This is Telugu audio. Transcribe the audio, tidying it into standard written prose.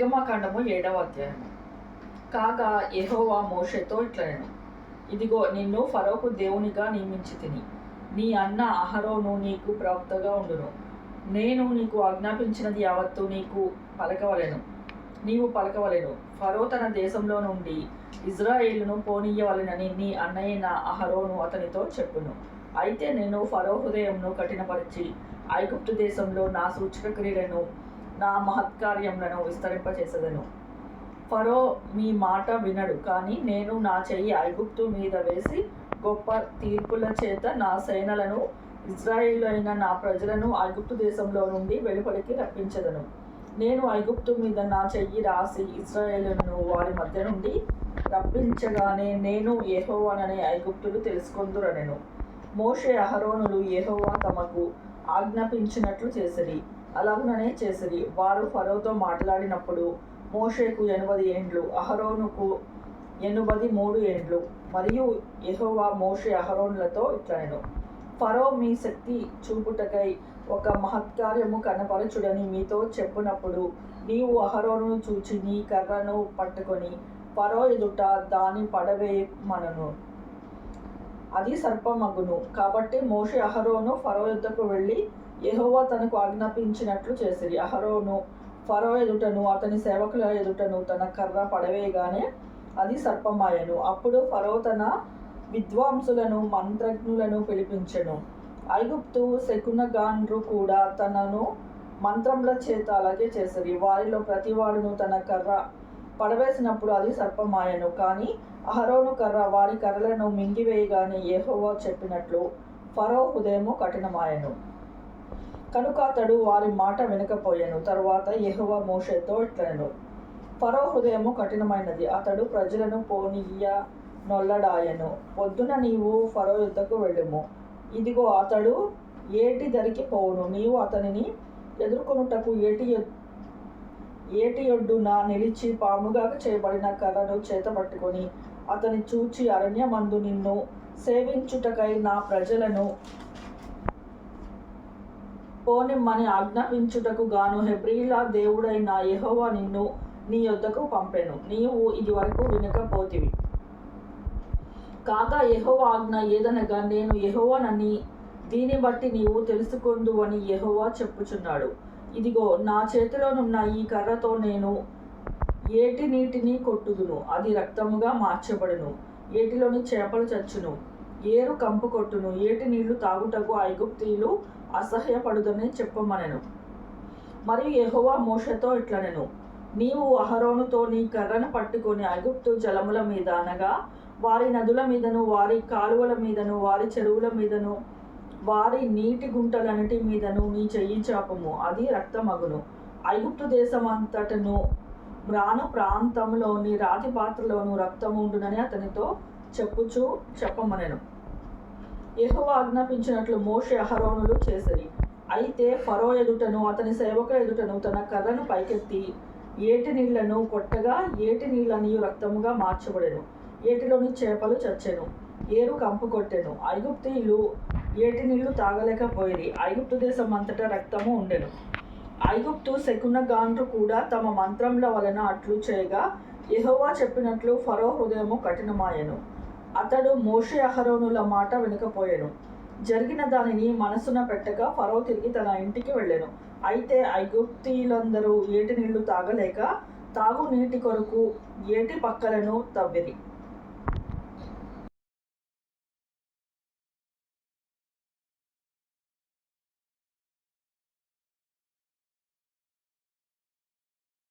నిర్గమకాండము 7వ అధ్యాయము. కాగా యెహోవా మోషేతో ఇట్లనెను, ఇదిగో నిన్ను ఫరోకు దేవునిగా నియమించితిని. నీ అన్న అహరోను నీకు ప్రవక్తగా ఉండును. నేను నీకు ఆజ్ఞాపించినది యావత్తు నీవు పలకవలెను. ఫరో తన దేశంలో నుండి ఇజ్రాయేలును పోనీయవలెనని నీ అన్నయ్యైన అహరోను అతనితో చెప్పును. అయితే నేను ఫరో హృదయంను కఠినపరిచి ఐగుప్తు దేశంలో నా సూచక క్రియలను నా మహత్కార్యములను విస్తరింపచేసెదను. ఫరో మీ మాట వినడు, కానీ నేను నా చెయ్యి ఐగుప్తు మీద వేసి గొప్ప తీర్పుల చేత నా సేనలను ఇజ్రాయేలు అయిన నా ప్రజలను ఐగుప్తు దేశంలో నుండి వెలుపలికి రప్పించెదను. నేను ఐగుప్తు మీద నా చెయ్యి రాసి ఇజ్రాయేలును వారి మధ్య నుండి రప్పించగానే నేను యెహోవాననే ఐగుప్తులు తెలుసుకొందురనెను. మోషే అహరోనులు యెహోవా తమకు ఆజ్ఞాపించినట్లు చేసిరి, అలాగుననే చేసిరి. వారు ఫరోతో మాట్లాడినప్పుడు మోషేకు 80 ఏండ్లు, అహరోనుకు 83 ఏండ్లు. మరియు యెహోవా మోషే అహరోనులతో ఇట్లనెను, ఫరో మీ శక్తి చూపుటకై ఒక మహత్కార్యము కనపరచుడని మీతో చెప్పునప్పుడు నీవు అహరోనును చూచి నీ కర్రను పట్టుకొని ఫరో ఎదుట దాని పడవేయమనను, అది సర్పమగును. కాబట్టి మోషే అహరోను ఫరో యొద్దకు వెళ్ళి యెహోవా తనకు ఆజ్ఞాపించినట్లు చేసిరి. అహరోను ఫరో ఎదుటను అతని సేవకుల ఎదుటను తన కర్ర పడవేయగానే అది సర్పమాయెను. అప్పుడు ఫరో తన విద్వాంసులను మంత్రజ్ఞులను పిలిపించెను. ఐగుప్తు శకునగాండ్రు కూడా తనను మంత్రముల చేత అలాగే చేసిరి. వారిలో ప్రతివాడును తన కర్ర పడవేసినప్పుడు అది సర్పమాయెను. కానీ అహరోను కర్ర వారి కర్రలను మింగివేయగానే యెహోవా చెప్పినట్లు ఫరో హృదయము కఠినమాయెను. కనుక అతడు వారి మాట వినకపోయెను. తరువాత యెహోవా మోషేతో ఇట్లనెను, ఫరో హృదయము కఠినమైనది, అతడు ప్రజలను పోనీయనొల్లడాయెను. పొద్దున నీవు ఫరో యొద్దకు వెళ్ళుము. ఇదిగో అతడు ఏటి దరికి పోవును. నీవు అతనిని ఎదుర్కొనుటకు ఏటి ఒడ్డున నిలిచి పాముగా చేయబడిన కర్రను చేతపట్టుకొని అతని చూచి అరణ్యమందు నిన్ను సేవించుటకై నా ప్రజలను పోనిమ్మని ఆజ్ఞాపించుటకు గాను హెబ్రీల దేవుడైన యెహోవా నిన్ను నీ యొద్దకు పంపెను. నీవు ఇది వరకు వినకపోతివి. కాగా యెహోవా ఆజ్ఞ ఏదనగా నేను యెహోవానని దీన్ని బట్టి నీవు తెలుసుకొందువని యెహోవా చెప్పుచున్నాడు. ఇదిగో నా చేతిలోనున్న ఈ కర్రతో నేను ఏటి నీటిని కొట్టుదును, అది రక్తముగా మార్చబడును. ఏటిలోని చేపలు చచ్చును, ఏరు కంపు కొట్టును. ఏటి నీళ్లు తాగుటకు ఐగుప్తీయులు అసహ్యపడుదని చెప్పమనెను. మరియు యెహోవా మోషేతో ఇట్లనెను, నీవు అహరోనుతో నీ కర్రను పట్టుకొని ఐగుప్తు జలముల మీద, అనగా వారి నదుల మీదను వారి కాలువల మీదను వారి చెరువుల మీదను వారి నీటి గుంటలన్నిటి మీదను నీ చెయ్యి చాపము, అది రక్తమగును. ఐగుప్తు దేశమంతటను మ్రాను ప్రాంతంలోని రాతి పాత్రలోను రక్తము ఉండునని అతనితో చెప్పమనెను. యెహోవా ఆజ్ఞాపించినట్లు మోషే అహరోనులు చేసిరి. అయితే ఫరో ఎదుటను అతని సేవకుల ఎదుటను తన కర్రను పైకెత్తి ఏటి నీళ్లను కొట్టగా ఏటి నీళ్ళనియు రక్తముగా మార్చబడెను. ఏటిలోని చేపలు చచ్చెను, ఏరు కంపు కొట్టెను. ఐగుప్తీయులు ఏటి నీళ్లు తాగలేకపోయిరి. ఐగుప్తు దేశం అంతటా రక్తము ఉండెను. ఐగుప్తు శకునగాండ్రు కూడా తమ మంత్రముల వలన అట్లు చేయగా యెహోవా చెప్పినట్లు ఫరో హృదయము కఠినమాయెను. అతడు మోషే అహరోనుల మాట వినకపోయెను. జరిగిన దానిని మనసున పెట్టక ఫరో తిరిగి తన ఇంటికి వెళ్ళెను. అయితే ఐగుప్తీయులందరూ ఏటి నీళ్లు తాగలేక తాగు నీటి కొరకు ఏటి పక్కలను తవ్విరి.